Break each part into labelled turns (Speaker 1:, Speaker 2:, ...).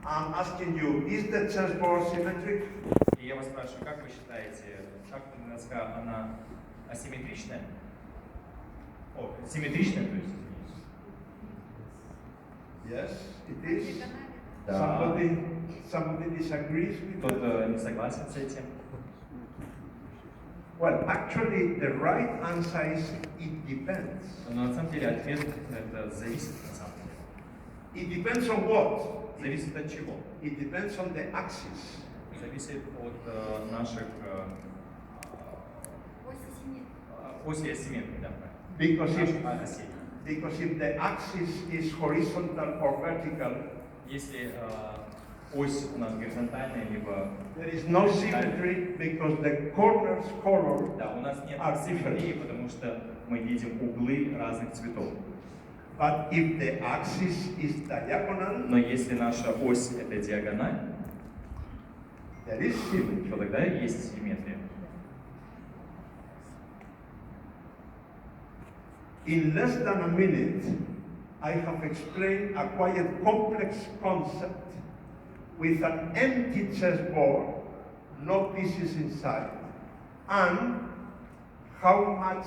Speaker 1: I'm asking you, is the chessboard symmetric?
Speaker 2: И я вас спрашиваю, как вы считаете, шахматная доска, она асимметричная? О, симметричная, то есть, извините.
Speaker 1: Yes, it is.
Speaker 2: Да.
Speaker 1: Somebody disagrees with that?
Speaker 2: Кто-то не согласен с этим?
Speaker 1: Well, actually, the right answer is it depends.
Speaker 2: Но на самом деле ответ это зависит на самом деле.
Speaker 1: It depends on what?
Speaker 2: Зависит от чего?
Speaker 1: It depends on the axis.
Speaker 2: Зависит от наших оси асимметрии, да.
Speaker 1: Because
Speaker 2: Осей.
Speaker 1: if the axis is horizontal or vertical,
Speaker 2: Если ось у нас горизонтальная, либо
Speaker 1: there is no symmetry because the corners color
Speaker 2: да, у нас нет
Speaker 1: are
Speaker 2: симметрии,
Speaker 1: different.
Speaker 2: потому что мы видим углы разных цветов.
Speaker 1: But if the axis is diagonal,
Speaker 2: Но если наша ось это диагональ,
Speaker 1: there is symmetry.
Speaker 2: то тогда есть симметрия.
Speaker 1: In less than a minute, I have explained a quite complex concept with an empty chessboard, no pieces inside, and how much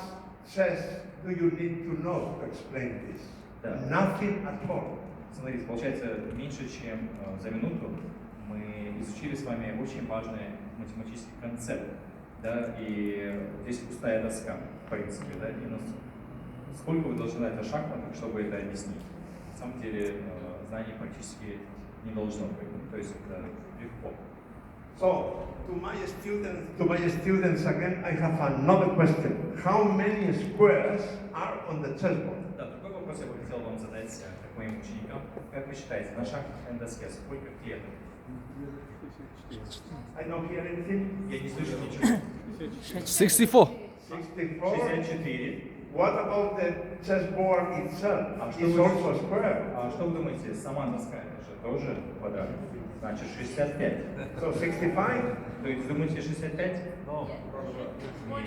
Speaker 1: chess do you need to know to explain this?
Speaker 2: Да.
Speaker 1: Nothing at all.
Speaker 2: Смотрите, получается, меньше чем за минуту мы изучили с вами очень важный математический концепт, да, и здесь пустая доска, в принципе, да, и сколько вы должны знать о шахматах, чтобы это объяснить? На самом деле, знаний практически не должно быть, то есть это легко.
Speaker 1: So, to my students again, I have another question. How many squares are on the chessboard?
Speaker 2: Да, другой вопрос я бы хотел вам задать как моим ученикам. Как вы считаете, на шахматной доске сколько клеток?
Speaker 1: I don't hear anything.
Speaker 2: Я не слышу ничего.
Speaker 3: 64.
Speaker 1: 64.
Speaker 2: 64.
Speaker 1: What about the chessboard itself?
Speaker 2: А что
Speaker 1: It's
Speaker 2: вы-
Speaker 1: also square.
Speaker 2: А что вы думаете, сама доска это же тоже квадрат? Значит, 65.
Speaker 1: So 65?
Speaker 2: То есть думаете 65?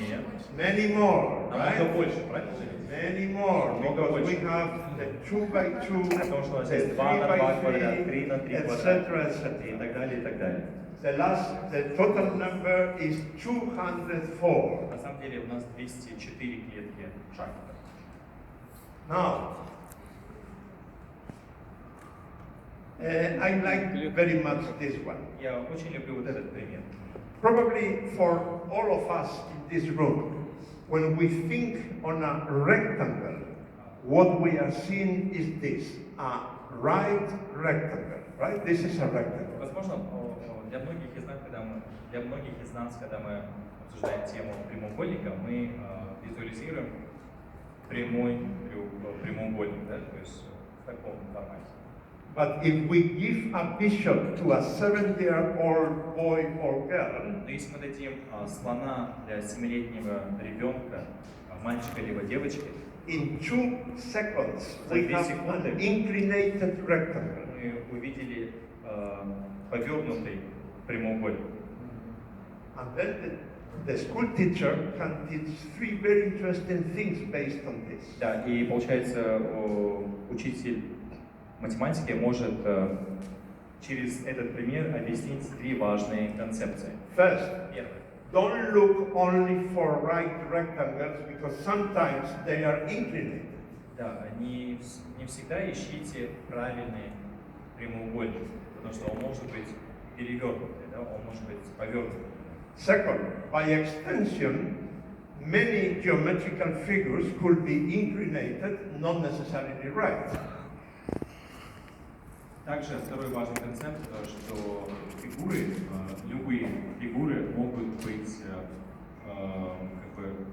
Speaker 2: Нет.
Speaker 1: Many more,
Speaker 2: Намного
Speaker 1: right?
Speaker 2: больше, правильно же?
Speaker 1: Many more, because we have the 2 by 2,
Speaker 2: Потому что у нас
Speaker 1: the
Speaker 2: есть
Speaker 1: 3
Speaker 2: 2 на 2
Speaker 1: by
Speaker 2: квадрат,
Speaker 1: 3,
Speaker 2: 3 на 3 квадрат,
Speaker 1: etc.,
Speaker 2: и
Speaker 1: etc.
Speaker 2: так далее, и так далее.
Speaker 1: The total number is 204.
Speaker 2: На самом деле у нас 204 клетки шахматов.
Speaker 1: Now, I like very much this one.
Speaker 2: Я очень люблю вот этот пример.
Speaker 1: Probably for all of us in this room, when we think on a rectangle, what we are seeing is this, a right rectangle, right? This is a rectangle.
Speaker 2: Возможно, для многих из нас, когда мы обсуждаем тему прямоугольника, мы визуализируем прямоугольник, да, то есть в таком формате.
Speaker 1: But if we give a bishop to a 7-year-old boy or girl,
Speaker 2: Но если мы дадим слона для 7-летнего ребенка, мальчика либо девочки,
Speaker 1: in 2 seconds
Speaker 2: За
Speaker 1: we
Speaker 2: 2
Speaker 1: have
Speaker 2: секунды.
Speaker 1: an inclinated rectangle.
Speaker 2: мы увидели повернутый прямоугольник.
Speaker 1: And then the school teacher can teach 3 very interesting things based on this.
Speaker 2: Да, и получается, учитель математики может через этот пример объяснить 3 важные концепции.
Speaker 1: First,
Speaker 2: Первое.
Speaker 1: don't look only for right rectangles because sometimes they are inclinated.
Speaker 2: Да, не всегда ищите правильный прямоугольник, потому что он может быть перевернутый, да, он может быть повернутый.
Speaker 1: Second, by extension, many geometrical figures could be inclinated, not necessarily right.
Speaker 2: Также второй важный концепт, что фигуры, любые фигуры могут быть как бы,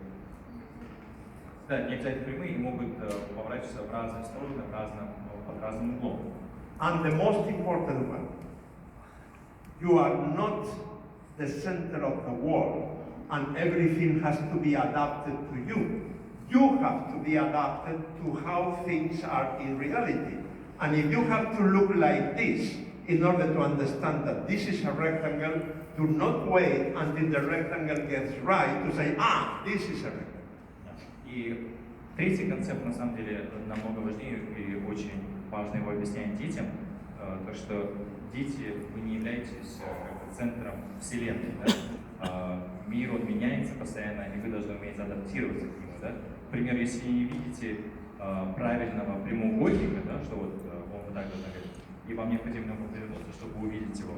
Speaker 2: да, не обязательно прямые, и могут поворачиваться в разные стороны, под разным углом.
Speaker 1: And the most important one, you are not the center of the world and everything has to be adapted to you. You have to be adapted to how things are in reality. And if you have to look like this in order to understand that this is a rectangle, do not wait until the rectangle gets right to say, this is a rectangle.
Speaker 2: И третий концепт, на самом деле, намного важнее и очень важно его объяснять детям, то что дети, вы не являетесь как бы центром вселенной, да? Мир, он меняется постоянно, и вы должны уметь адаптироваться к нему, да? Например, если не видите правильного прямоугольника, да, что вот он вот так должен говорить, и вам необходимо ему повернуться, чтобы увидеть его,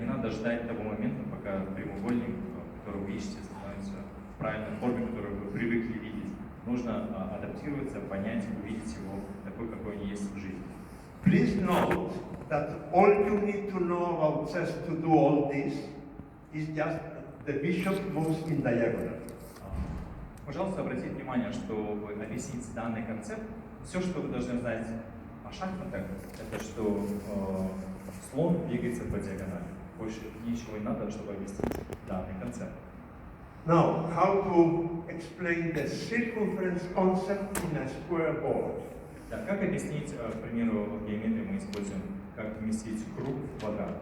Speaker 2: не надо ждать того момента, пока прямоугольник, который вы ищете, становится в правильной форме, которую вы привыкли видеть. Нужно адаптироваться, понять, увидеть его такой, какой он есть в жизни.
Speaker 1: Please note that all you need to know about chess to do all this is just the bishop moves in diagonal.
Speaker 2: Пожалуйста, обратите внимание, чтобы объяснить данный концепт, все, что вы должны знать о шахматах, это что слон двигается по диагонали. Больше ничего не надо, чтобы объяснить данный концепт.
Speaker 1: Now, how to explain the circumference concept in a square board?
Speaker 2: Да, как объяснить, к примеру, в геометрии мы используем, как вместить круг в квадрат?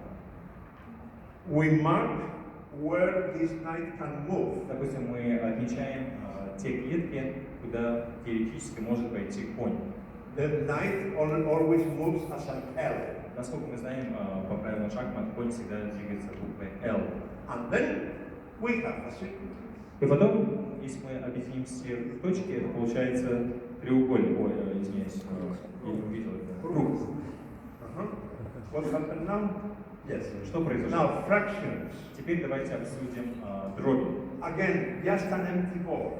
Speaker 1: We mark where this knight can move.
Speaker 2: Допустим, мы отмечаем те клетки, куда теоретически может пойти конь.
Speaker 1: The knight always moves as an L.
Speaker 2: Насколько мы знаем, по правилам шахмат, конь всегда двигается буквой L.
Speaker 1: And then we have a circumference.
Speaker 2: И потом, если мы объединим все точки, это получается треугольник. Ой, извиняюсь, я не увидел это. Круг.
Speaker 1: What happened now? Yes.
Speaker 2: Что произошло?
Speaker 1: Now, fractions.
Speaker 2: Теперь давайте обсудим дроби.
Speaker 1: Again, just an empty board.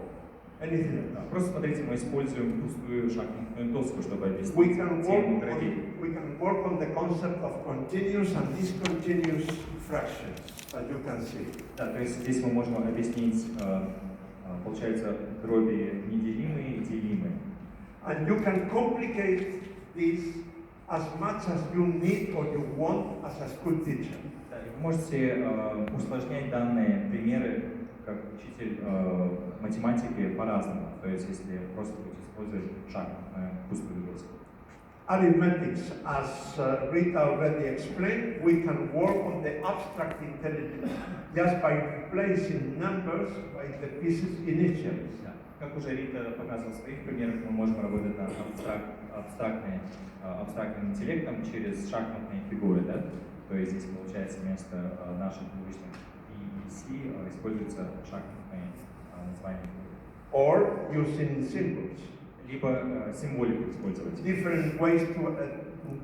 Speaker 1: Anything else?
Speaker 2: Просто смотрите, мы используем пустую шахматную доску, чтобы
Speaker 1: We
Speaker 2: объяснить
Speaker 1: can
Speaker 2: тему дробей.
Speaker 1: work on the concept of continuous and discontinuous fractions, as you can see.
Speaker 2: Да, то есть здесь мы можем объяснить, получается, дроби неделимые и делимые.
Speaker 1: And you can complicate this as much as you need or you want as a school teacher.
Speaker 2: Да, и вы можете усложнять данные примеры как учитель математики по-разному. То есть если просто будете использовать шахматную пустую доску.
Speaker 1: Arithmetics, as Rita already explained, we can work on the abstract intelligence just by replacing numbers by the pieces initials.
Speaker 2: Да. Как уже Рита показывала в своих примерах, мы можем работать над абстрактным интеллектом через шахматные фигуры. Да? То есть здесь получается вместо наших двоичных и C используется шахматные названия.
Speaker 1: Or using symbols.
Speaker 2: Либо символику использовать.
Speaker 1: Different ways to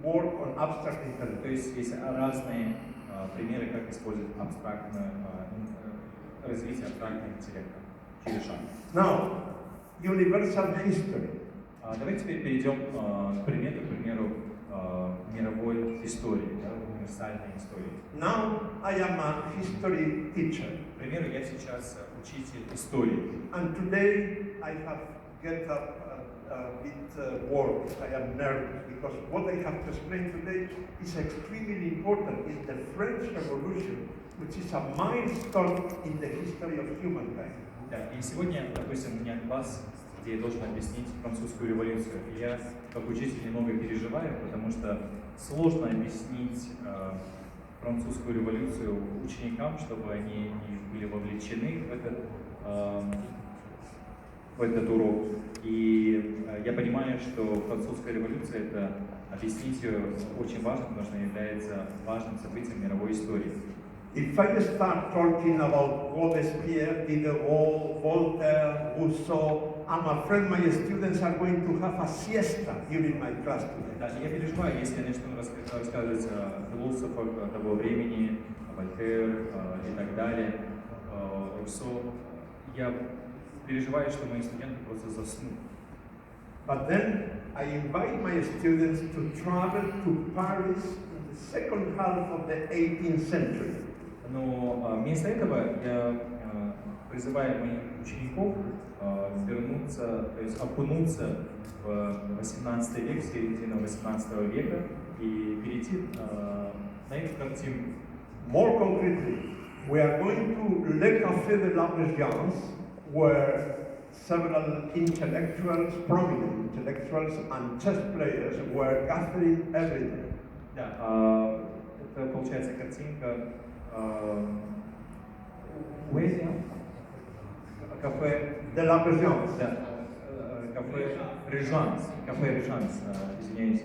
Speaker 1: work on abstract intelligence.
Speaker 2: То есть есть разные примеры, как использовать развитие абстрактного интеллекта через шахматы.
Speaker 1: Now, universal history.
Speaker 2: Давайте теперь перейдем к предмету, к примеру, мировой истории, да, универсальной истории.
Speaker 1: Now, I am a history teacher.
Speaker 2: К примеру, я сейчас учитель истории.
Speaker 1: And today I have get up a bit worried. I am nervous because what I have to explain today is extremely important. It's the French Revolution, which is a milestone in the history of humankind.
Speaker 2: Да, и сегодня, допустим, у меня класс, где я должен объяснить французскую революцию. И я, как учитель, немного переживаю, потому что сложно объяснить французскую революцию ученикам, чтобы они не были вовлечены в этот урок. И я понимаю, что французская революция, это объяснить ее очень важно, потому что она является важным событием мировой истории.
Speaker 1: If I start talking about Robespierre, Diderot, Voltaire, Rousseau, I'm afraid my students are going to have a siesta during my class today.
Speaker 2: Да, я переживаю, если я начну рассказывать о философах того времени, о Вольтер и так далее, Руссо. Я переживаю, что мои студенты просто заснут.
Speaker 1: But then I invite my students to travel to Paris in the second half of the 18th century.
Speaker 2: Но вместо этого я призываю моих учеников вернуться, то есть окунуться в 18 век, середину 18 века и перейти на эту картину.
Speaker 1: More concretely, we are going to Le Café de la Régence, where several intellectuals, prominent intellectuals and chess players were gathering every day.
Speaker 2: Да, это получается картинка кафе
Speaker 1: De la Régence.
Speaker 2: Да, кафе Режанс, извиняюсь,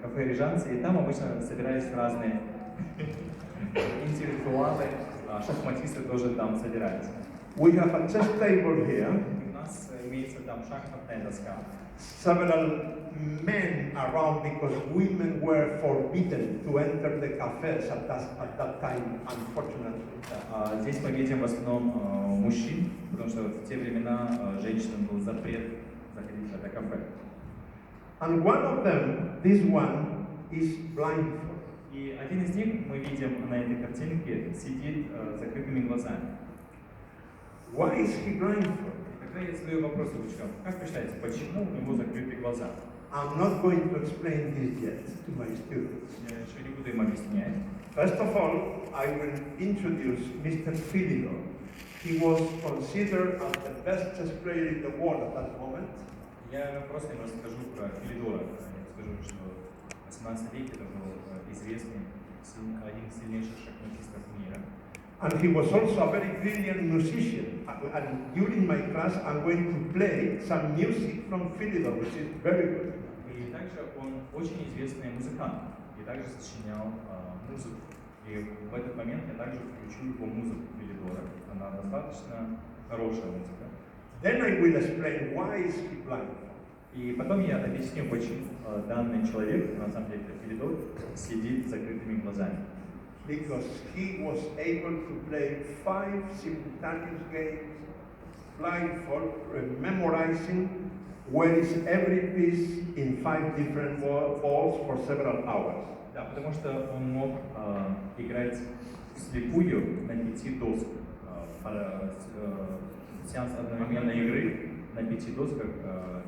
Speaker 2: кафе Режанс, и там обычно собирались разные Интеллектуалы, шахматисты тоже там собираются.
Speaker 1: We have a chess table here.
Speaker 2: У нас имеется там шахматная доска.
Speaker 1: Several men around because women were forbidden to enter the cafes at that time, unfortunately.
Speaker 2: Здесь мы видим в основном мужчин, потому что в те времена женщинам был запрет заходить в это кафе.
Speaker 1: And one of them, this one, is blindfolded.
Speaker 2: И один из них, мы видим на этой картинке, сидит с закрытыми глазами.
Speaker 1: Why is he blindfolded?
Speaker 2: Тогда я задаю вопрос ученикам. Как вы считаете, почему у него закрыты глаза?
Speaker 1: I'm not going to explain this yet to my students.
Speaker 2: Я еще не буду им объяснять.
Speaker 1: First of all, I will introduce Mr. Philidor. He was considered as the best chess player in the world at that moment.
Speaker 2: Я просто им расскажу про Филидора. Я скажу, что в 18 веке это был известный, один из сильнейших шахматистов мира.
Speaker 1: And he was also a very brilliant musician. And during my class, I'm going to play some music from Philidor, which is very good.
Speaker 2: И также он очень известный музыкант, и также сочинял музыку. И в этот момент я также включу его музыку Филидора. Она достаточно хорошая музыка.
Speaker 1: Then I will explain why is he blind.
Speaker 2: И потом я объясню, почему данный человек, на самом деле Филидор, сидит с закрытыми глазами.
Speaker 1: Because he was able to play 5 simultaneous games, blindfold, memorizing where is every piece in 5 different balls for several hours.
Speaker 2: Да, потому что он мог играть вслепую на 5 досках. Сеанс одновременной игры на 5 досках,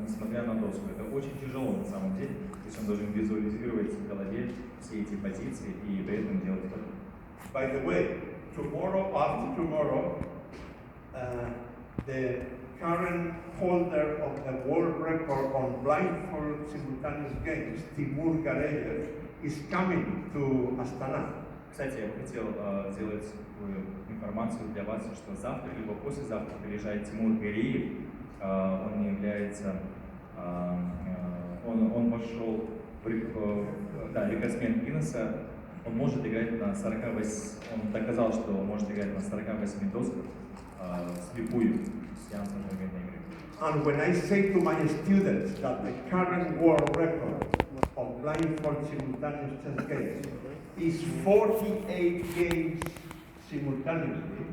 Speaker 2: несмотря на доску. Это очень тяжело на самом деле. То есть он должен визуализировать в голове все эти позиции и при этом делать это.
Speaker 1: By the way, tomorrow, after tomorrow, the current holder of the world record on blindfold simultaneous games, Timur Gareyev, is coming to Astana.
Speaker 2: Кстати, я бы хотел сделать такую информацию для вас, что завтра либо послезавтра приезжает Тимур Гареев. Он является, он вошел в рекордсмен Гиннеса. Он может играть на 48, он доказал, что он может играть на 48 досках слепую с сеансом одновременной игры.
Speaker 1: And when I say to my students that the current world record of blindfold simultaneous chess games is 48 games simultaneously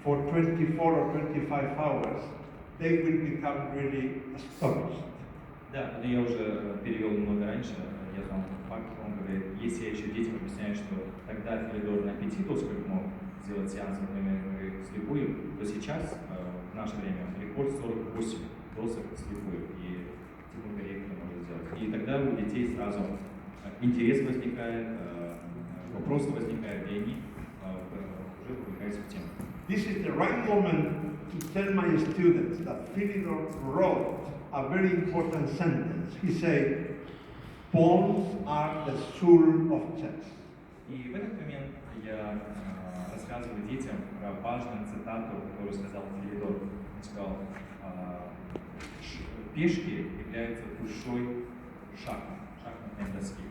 Speaker 1: for 24 or 25 hours, they will become really astonished.
Speaker 2: Да, но я уже перевел немного раньше, я знал факт, он говорит, если я еще детям объясняю, что тогда Филидор на 5 досках мог сделать сеанс, например, слепую, то сейчас, в наше время, рекорд 48 досок слепую, и Тимур Гареев не может сделать. И тогда у детей сразу интерес возникает, вопросы возникают, и они уже вовлекаются в тему.
Speaker 1: This is the right moment to tell my students that Philidor wrote a very important sentence. He said, pawns are the soul of chess.
Speaker 2: И в этот момент я рассказываю детям про важную цитату, которую сказал Филидор. Он сказал, пешки являются душой шахматной доски.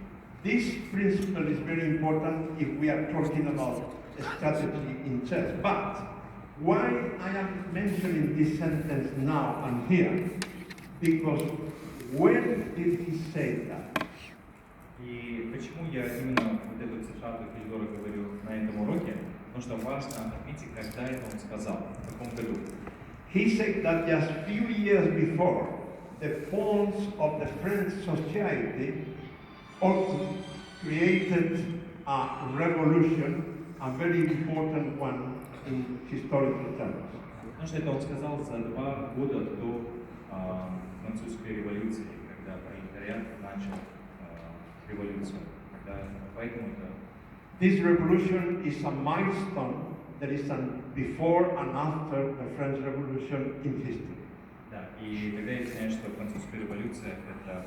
Speaker 1: This principle is very important if we are talking about strategy in chess. But why I am mentioning this sentence now and here? Because when did he say that?
Speaker 2: И почему я именно вот эту цитату Филидора говорю на этом уроке? Потому что важно отметить, когда это он сказал, в каком году.
Speaker 1: He said that just few years before, the pawns of the French society also created a revolution, a very important one in historical terms.
Speaker 2: Потому что это он сказал за 2 года до французской революции, когда пролетариат начал революцию. Поэтому это...
Speaker 1: This revolution is a milestone. There is a before and after the French Revolution in history.
Speaker 2: Да, и тогда я знаю, что французская революция это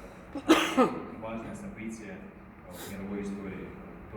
Speaker 2: важное событие в мировой истории.